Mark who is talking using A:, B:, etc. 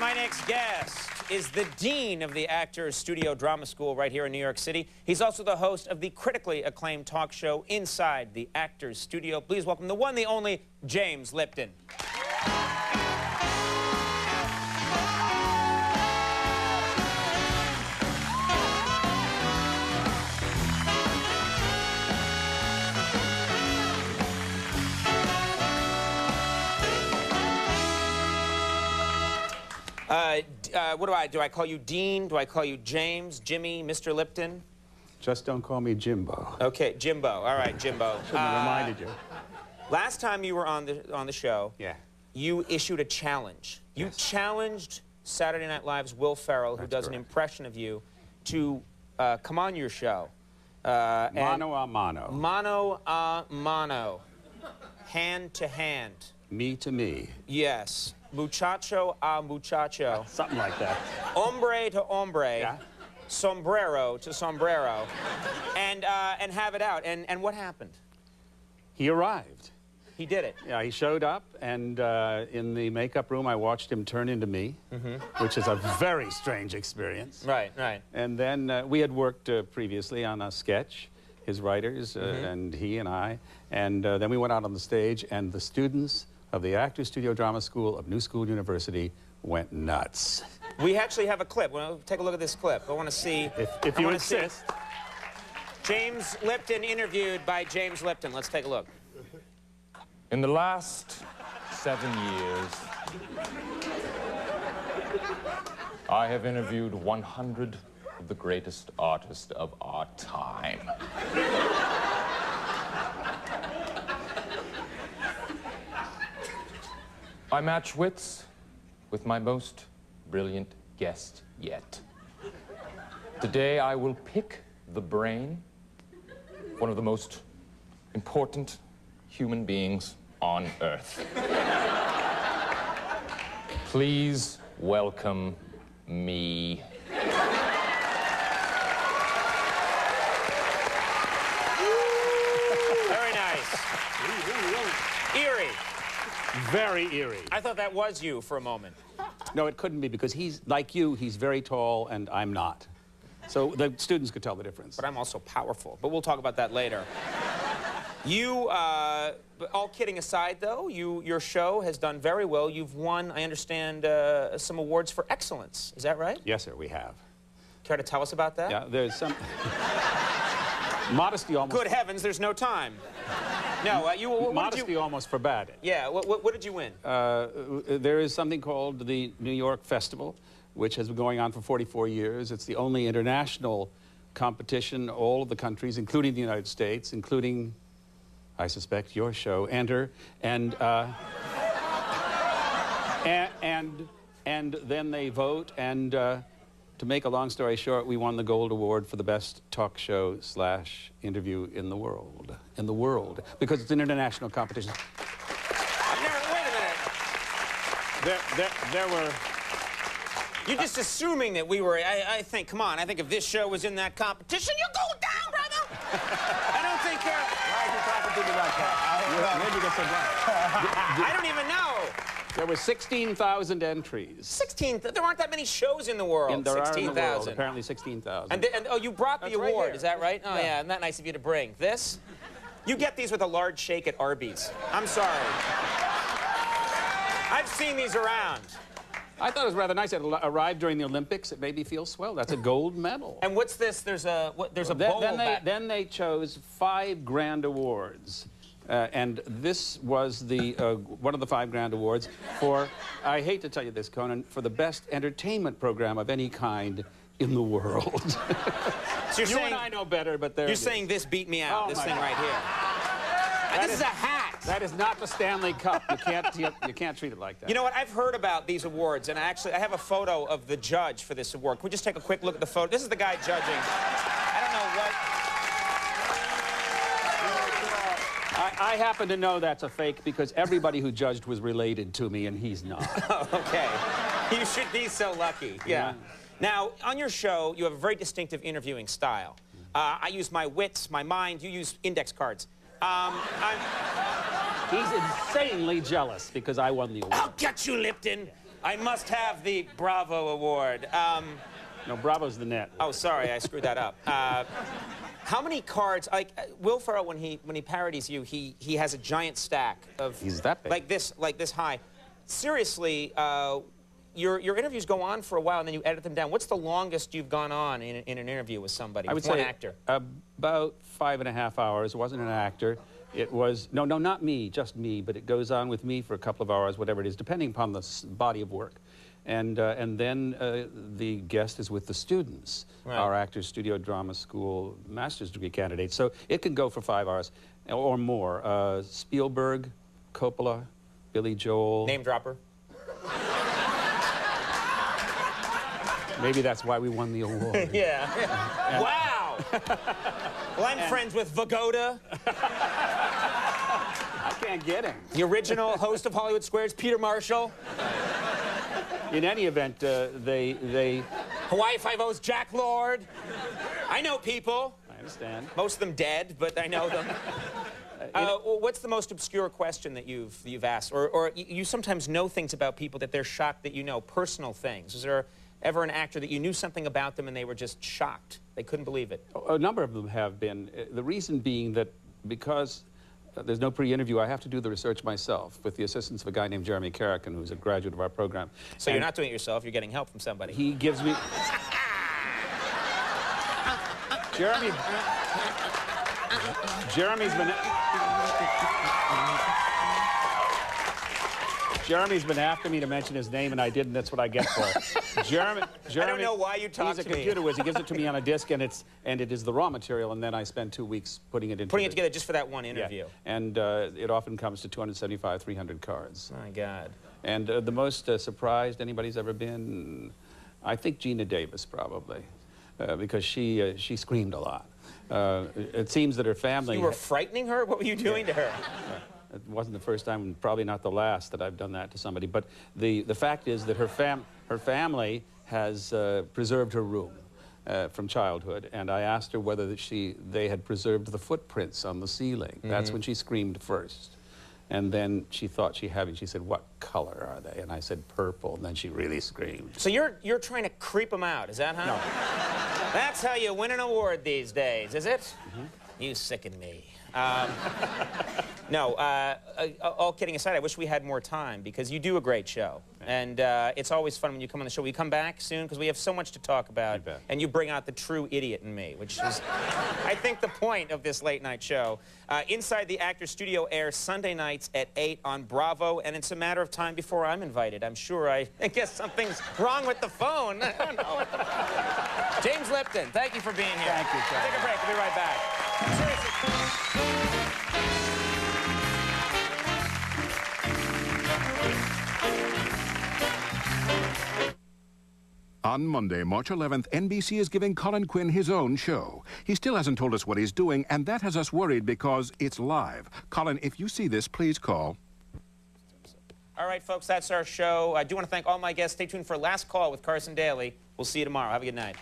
A: My next guest is the dean of the Actors Studio Drama School right here in New York City. He's also the host of the critically acclaimed talk show Inside the Actors Studio. Please welcome the one, the only, James Lipton. What do I call you Dean? Do I call you James, Jimmy, Mr. Lipton?
B: Just don't call me Jimbo.
A: Okay, Jimbo. All right, Jimbo.
B: Shouldn't have reminded you.
A: Last time you were on the show,
B: yeah,
A: you issued a challenge. You
B: yes.
A: challenged Saturday Night Live's Will Ferrell, who does an impression of you, to come on your show.
B: Mano a mano.
A: Mano a mano. Hand to hand.
B: Me to me.
A: Yes. Muchacho a muchacho.
B: Something like that.
A: Hombre to hombre.
B: Yeah.
A: Sombrero to sombrero. And have it out. And what happened?
B: He arrived.
A: He did it.
B: Yeah, he showed up, and in the makeup room, I watched him turn into me, which is a very strange experience.
A: Right, right.
B: And then we had worked previously on a sketch, his writers, and he and I, and then we went out on the stage, and the students of the Actors Studio Drama School of New School University went nuts.
A: We actually have a clip. Well, take a look at this clip. I want to see...
B: If you insist.
A: James Lipton interviewed by James Lipton. Let's take a look.
C: In the last 7 years, I have interviewed 100 of the greatest artists of our time. I match wits with my most brilliant guest yet. Today I will pick the brain, one of the most important human beings on Earth. Please welcome me.
A: Very nice. Eerie.
B: Very eerie.
A: I thought that was you for a moment.
B: No, it couldn't be, because he's, like you, he's very tall, and I'm not. So the students could tell the difference.
A: But I'm also powerful. But we'll talk about that later. You, all kidding aside, though, your show has done very well. You've won, I understand, some awards for excellence. Is that right?
B: Yes, sir, we have.
A: Care to tell us about that?
B: Yeah, there's some... Modesty almost...
A: Good heavens, there's no time. No,
B: Modesty almost forbade it.
A: Yeah, what did you win?
B: There is something called the New York Festival, which has been going on for 44 years. It's the only international competition. All of the countries, including the United States, including, I suspect, your show, enter, and then they vote, and to make a long story short, we won the Gold Award for the best talk show / interview in the world. Because it's an international competition.
A: I've never, wait a minute.
B: There were...
A: You're just assuming that we were, I think, come on, I think if this show was in that competition, you're going down, brother! I don't think,
B: Why are you talking to me like that? Where'd you get so black?
A: I don't even know.
B: There were 16,000 entries.
A: 16, there aren't that many shows in the world.
B: And there
A: 16,000.
B: are in the world, apparently 16,000.
A: And oh, you brought the award,
B: right,
A: is that right? Oh, yeah, isn't that nice of you to bring? This? You get these with a large shake at Arby's. I'm sorry. I've seen these around.
B: I thought it was rather nice. It arrived during the Olympics. It made me feel swell. That's a gold medal.
A: And what's this? There's a bowl.
B: Then they chose 5 grand awards. And this was the one of the 5 grand awards for, I hate to tell you this, Conan, for the best entertainment program of any kind in the world.
A: So
B: you and I know better, but
A: you're saying this beat me out, this thing right here. This is a hat.
B: That is not the Stanley Cup. You can't treat it like that.
A: You know what? I've heard about these awards, and I have a photo of the judge for this award. Can we just take a quick look at the photo? This is the guy judging. I don't know what...
B: I happen to know that's a fake because everybody who judged was related to me, and he's not.
A: Oh, okay. You should be so lucky. Yeah. Now, on your show, you have a very distinctive interviewing style. I use my wits, my mind. You use index cards.
B: He's insanely jealous because I won the award.
A: I'll get you, Lipton. I must have the Bravo Award.
B: No, Bravo's the net.
A: Oh, sorry, I screwed that up. How many cards? Like Will Ferrell, when he parodies you, he has a giant stack of.
B: He's that big.
A: Like this high. Seriously, your interviews go on for a while, and then you edit them down. What's the longest you've gone on in an interview with somebody?
B: I would
A: one
B: say
A: actor.
B: About 5.5 hours. It wasn't an actor. It was no, not me, just me. But it goes on with me for a couple of hours, whatever it is, depending upon the body of work. And then the guest is with the students,
A: right.
B: Our Actors Studio Drama School master's degree candidates. So it can go for 5 hours or more. Spielberg, Coppola, Billy Joel.
A: Name dropper.
B: Maybe that's why we won the award.
A: Yeah. Wow. Well, I'm friends with Vigoda.
B: I can't get him.
A: The original host of Hollywood Squares, Peter Marshall.
B: In any event, they...
A: Hawaii Five-O's Jack Lord. I know people.
B: I understand.
A: Most of them dead, but I know them. What's the most obscure question that you've asked? Or you sometimes know things about people that they're shocked that you know, personal things. Is there ever an actor that you knew something about them and they were just shocked? They couldn't believe it.
B: A number of them have been. The reason being that because there's no pre-interview, I have to do the research myself with the assistance of a guy named Jeremy Carrican, who's a graduate of our program.
A: So you're not doing it yourself, you're getting help from somebody.
B: He gives me... Jeremy's been after me to mention his name, and I didn't. That's what I get for it. Jeremy,
A: I don't know why you talk to me.
B: He's a computer whiz. He gives it to me on a disc, and it is the raw material, and then I spend 2 weeks putting it
A: together just for that one interview.
B: Yeah. And it often comes to 275, 300 cards.
A: My God.
B: And the most surprised anybody's ever been, I think Gina Davis, probably, because she screamed a lot. It seems that her family...
A: You were frightening her? What were you doing to her?
B: It wasn't the first time, and probably not the last, that I've done that to somebody. But the fact is that her family has preserved her room from childhood, and I asked her whether they had preserved the footprints on the ceiling. Mm-hmm. That's when she screamed first. And then she thought she had it. She said, "What color are they?" And I said, "Purple." And then she really screamed.
A: So you're trying to creep them out, is that how?
B: No.
A: That's how you win an award these days, is it? Mm-hmm. You sicken me. No, all kidding aside, I wish we had more time because you do a great show. And it's always fun when you come on the show. Will you come back soon? Because we have so much to talk about. And you bring out the true idiot in me, which is, I think, the point of this late night show. Inside the Actors Studio airs Sunday nights at 8 on Bravo, and it's a matter of time before I'm invited. I'm sure I guess something's wrong with the phone. I don't know. James Lipton, thank you for being here.
B: Thank you, Charlie.
A: Take a break. We'll be right back. Seriously.
D: On Monday, March 11th, NBC is giving Colin Quinn his own show. He still hasn't told us what he's doing, and that has us worried because it's live. Colin, if you see this, please call.
A: All right, folks, that's our show. I do want to thank all my guests. Stay tuned for Last Call with Carson Daly. We'll see you tomorrow. Have a good night.